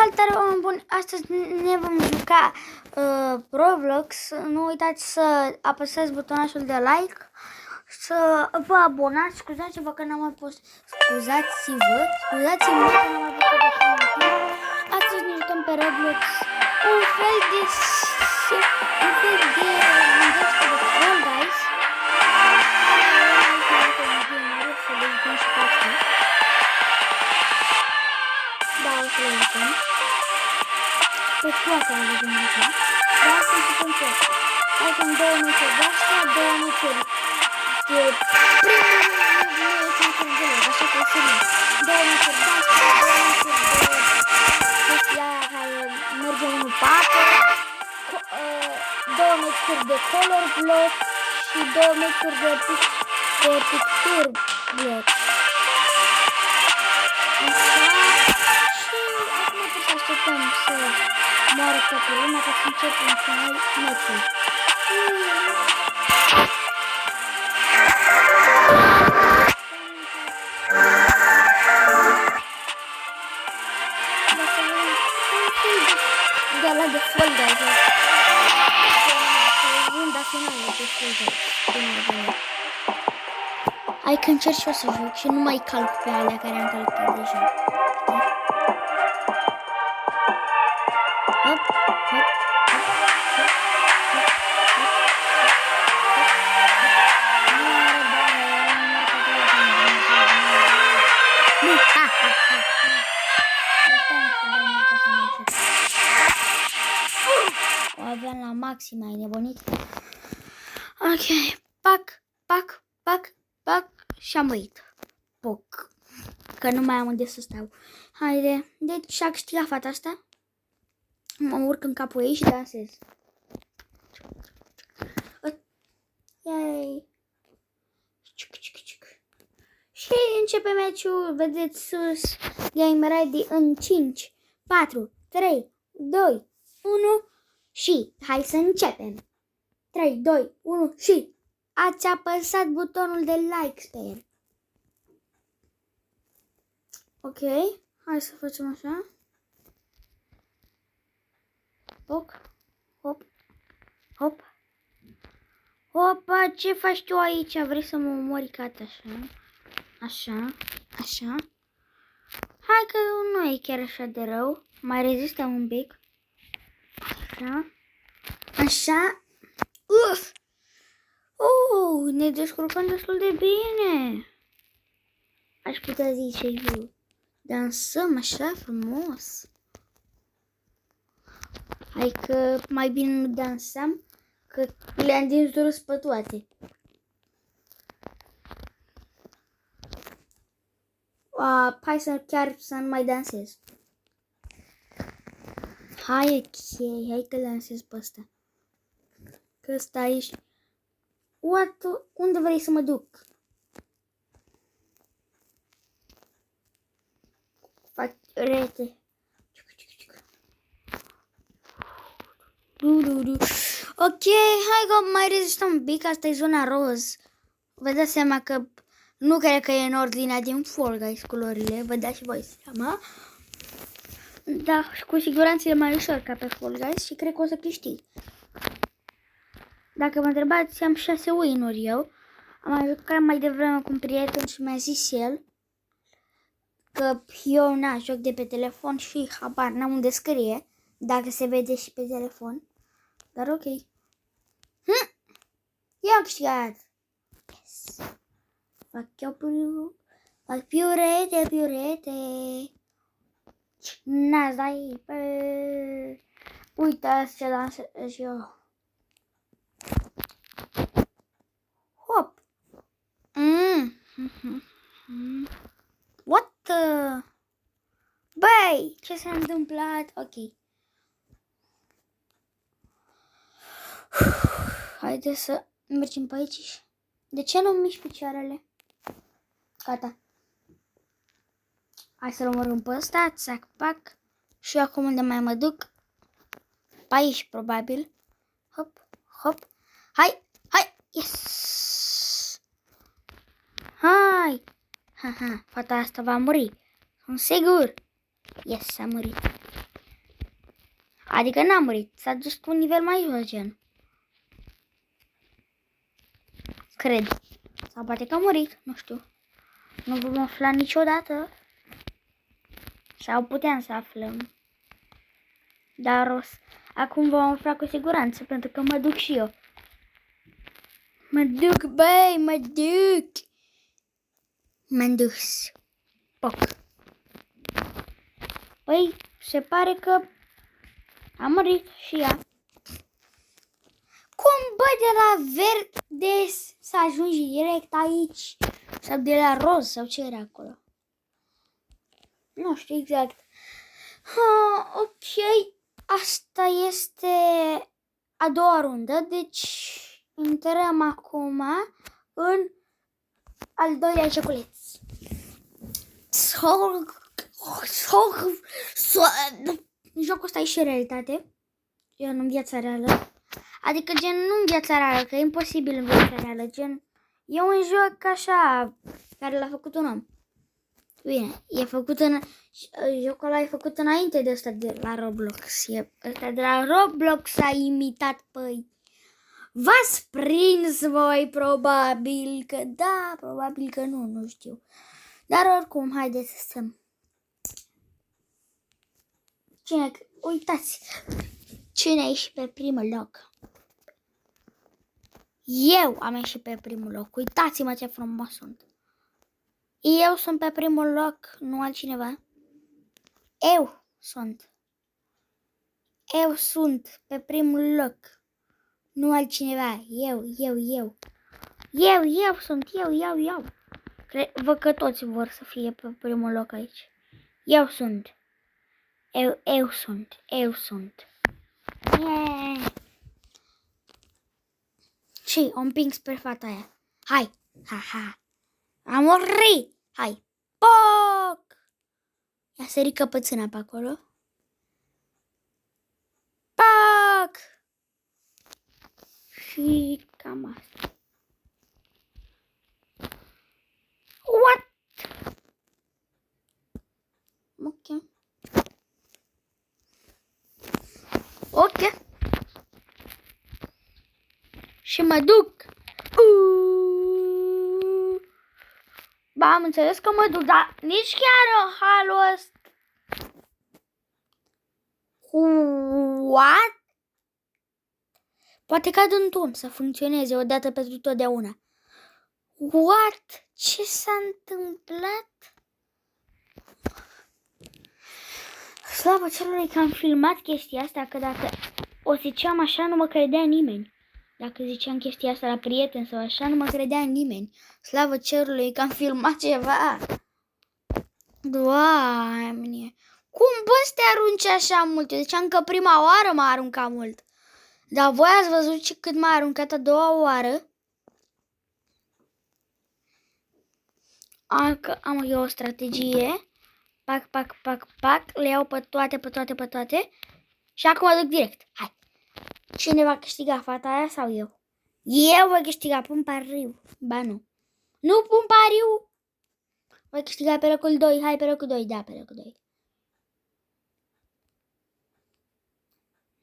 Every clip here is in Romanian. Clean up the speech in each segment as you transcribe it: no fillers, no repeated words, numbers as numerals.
Salutare, oameni buni! Astăzi ne vom juca Roblox. Nu uitați să apăsați butonașul de like, să vă abonați. Scuzați-vă că n-am mai pus. Scuzați-mă că n-am mai pus de timp. Astăzi ne jucăm pe Roblox un fel de Fall Guys. Să le jucăm și pe asta. Da, o să le jucăm. Pe toate le vedem așa. Dar să începem cu asta. Hai să-mi 2 metri de astea, 2 metri de primul metri, așa că să nu. 2 metri de astea, 2 metri de chestia care merge în papă, 2 metri de color block și 2 metri de picture block. Așteptăm să moară toată lumea ca să începem cu noi meciul. De la de Fall Guys. Runda finală de Fall Guys. Hai că încerc și eu să joc și nu mai calc pe alea care am calcat deja. Hop, hop, o aveam la maxim, ai nebunit? Ok, pac și am murit. Poc. Că nu mai am unde să stau. Haide, deci a câștigat fata asta. Mă urc în capul ei și dansez. Yay! Și începe meciul. Vedeți sus. Game ready în 5, 4, 3, 2, 1 și hai să începem. 3, 2, 1 și ați apăsat butonul de like, sper. Ok, hai să facem așa. Hop, hop, hop. Opa, ce faci tu aici? Vrei să mă omori ca așa? Așa. Hai că nu e chiar așa de rău. Mai rezistă un pic. Așa. Uf! Ne descurcăm destul de bine. Aș putea zice eu. Dansăm așa frumos. Hai că mai bine nu dansam, că le-am dins durus pe toate. Hai să chiar să nu mai dansez. Hai că dansez pe ăsta. Că ăsta ești. Unde vrei să mă duc? Fac rete. Ok, hai că mai rezistăm un pic, asta e zona roz. Vă dați seama că nu cred că e în ordinea din Fall Guys culorile, vă dați și voi seama. Da, cu siguranță e mai ușor ca pe Fall Guys și cred că o să câștig. Dacă mă întrebați, am 6 win-uri eu. Am mai jucat mai devreme cu un prieten și mi-a zis el că eu joc de pe telefon și habar n-am unde scrie, dacă se vede și pe telefon. Dar ok. I-am câștigat. Yes. Fac piurete. N-ai pe... Uitați ce dansez eu. Hop. What the... Băi, ce s-a întâmplat? Ok. Haideți să mergem pe aici. De ce nu mișc picioarele? Gata. Hai să-l omorâm pe ăsta. Țac, pac. Și acum unde mai mă duc? Pe aici, probabil. Hop, hop. Hai. Yes. Hai. Fata asta va muri. Sunt sigur. Yes, a murit. Adică n-a murit. S-a dus cu un nivel mai jos, gen. Cred. Sau poate că a murit. Nu știu. Nu vom afla niciodată. Sau puteam să aflăm. Dar acum vom afla cu siguranță. Pentru că mă duc și eu. Mă duc, băi, mă duc. M-am dus. Poc. Păi, se pare că a murit și ea. Cum, bă, de la verde să ajungi direct aici? Sau de la roz, sau ce era acolo? Nu știu exact. Ok, asta este a doua rundă, deci intrăm acum în al doilea joculeț. Jocul ăsta e și realitate. Gen în viața reală. Adică gen nu în viața reală, că e imposibil în viața reală. Gen e un joc așa care l-a făcut un om. Bine, e făcut jocul ăla e făcut înainte de ăsta de la Roblox. Ăsta de la Roblox a imitat, păi. V-ați prins voi, probabil că da, probabil că nu, nu știu. Dar oricum, haideți să stăm. Uitați, cine a ieșit pe primul loc? Eu am ieșit pe primul loc. Uitați-mă ce frumos sunt. Eu sunt pe primul loc, nu altcineva. Eu sunt pe primul loc, nu altcineva. Eu sunt, eu. Văd că toți vor să fie pe primul loc aici. Eu sunt. Eu sunt. Yeah. Și o împing spre fata aia. Hai, ha. Am murit. Hai. Poc! Ia sări căpățâna pe acolo. Poc! Și cam asta. What? Ok. Și mă duc. Ba, am înțeles că mă duc, dar nici chiar în halul ăsta. What? Poate cad în turn să funcționeze odată pentru totdeauna. What? Ce s-a întâmplat? Slavă celor că am filmat chestia asta, că dacă o ziceam așa nu mă credea nimeni. Dacă ziceam chestia asta la prieten sau așa, nu mă credea nimeni. Slavă cerului că am filmat ceva. Doamne. Cum bă să te arunci așa mult? Eu ziceam că prima oară m-a aruncat mult. Dar voi ați văzut cât m-a aruncat a doua oară? Am eu o strategie. Pac. Le iau pe toate. Și acum mă duc direct. Hai. Cine va câștiga, fata aia sau eu? Eu voi câștiga, pun pariu. Ba nu. Nu pun pariu. Voi câștiga pe locul 2. Hai pe locul 2. Da, pe locul 2.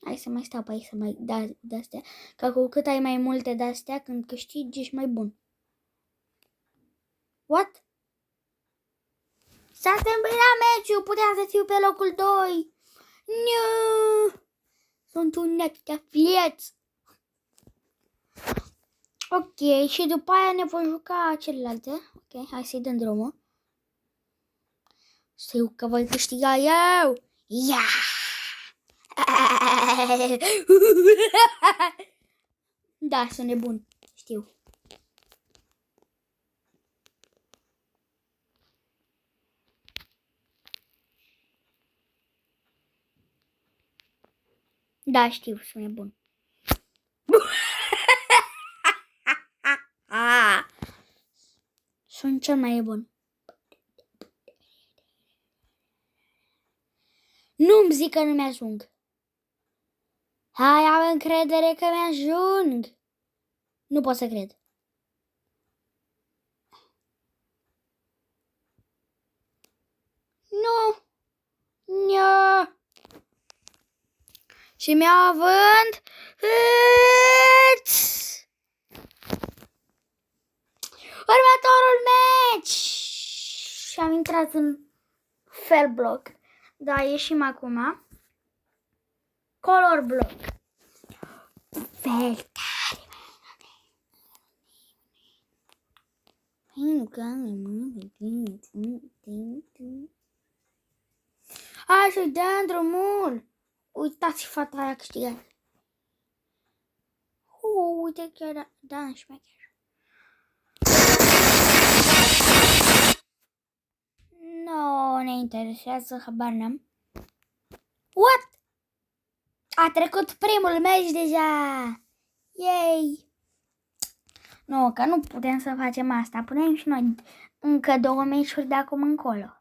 Hai să mai stau pe aici să mai de-astea. Că cu cât ai mai multe de-astea, când câștigi, ești mai bun. What? S-a terminat meciul. Puteam să fiu pe locul 2. Nu. Sunt un net de afliați. Ok, și după aia ne vom juca celelalte. Ok, hai să-i dăm drumul. Știu că voi câștiga eu. Yeah! Da, sunt nebun. Știu. Da, știu, sunt nebun. Sunt cel mai bun. Nu-mi zic că nu mi-ajung. Hai, am încredere că mi-ajung. Nu pot să cred. Nu. Și mi-au având următorul meci. Și am intrat în fel bloc. Da, ieșim acum. Color bloc. Fel tare. Hai să-i dăm drumul. Uitați fata aia câștigat. Uite chiar da, șmecher. Nu ne interesează, habar n-am. What? A trecut primul meci deja. Yay! Nu, că nu putem să facem asta. Putem și noi încă 2 meciuri de acum încolo.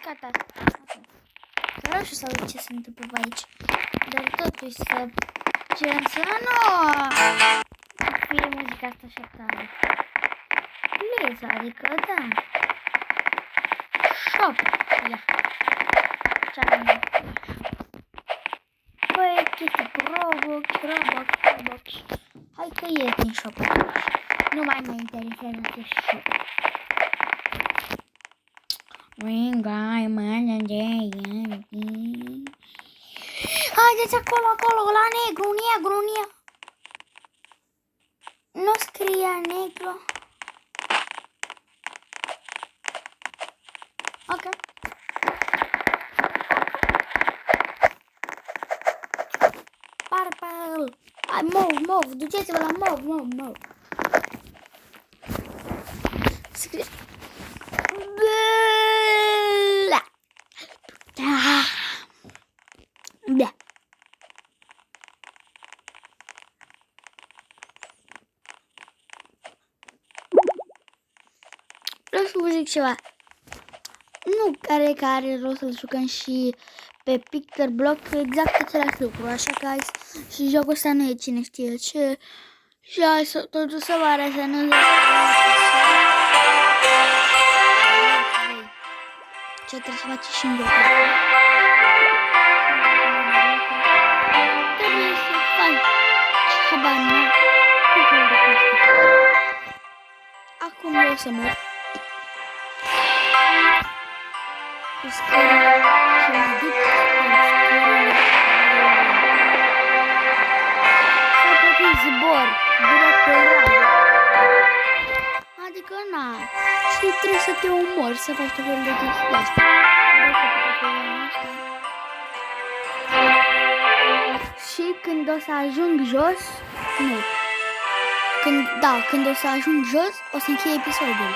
Gata. Vreau și să aud ce se întâmplă pe aici. Dar totuși să cerem să nu fie muzica asta așa tare. Please, adică da. Shop. Ia. Ce-am mai păi, chestii Robux. Hai că ies din shop. Nu mai mă interesează acest shop. Haideți acolo, la negru, în ea. Nu scria negru. Ok. Purple. Hai, mov, duceți-vă la mov. Scrie. Da. Vreau să vă zic ceva. Nu care rost să-l jucăm și pe Picture Block exact același lucru. Așa că hai și jocul ăsta nu e cine știe ce. Și hai să totuși să vă arăt să nu... Ce trebuie să faci și în jocul. Trebuie să faci habar nu. Acum eu o să mor. Cu scările și mă duc cu scările. Să poate zbor, direct pe radio. Adică na, și trebuie să te omori, să faci tot felul de chestii astea. Și când o să ajung jos, nu. Când o să ajung jos, o să încheie episodul.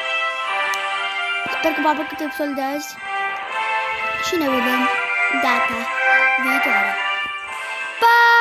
Sper că v-a plăcut episodul de azi și ne vedem data viitoare. Pa!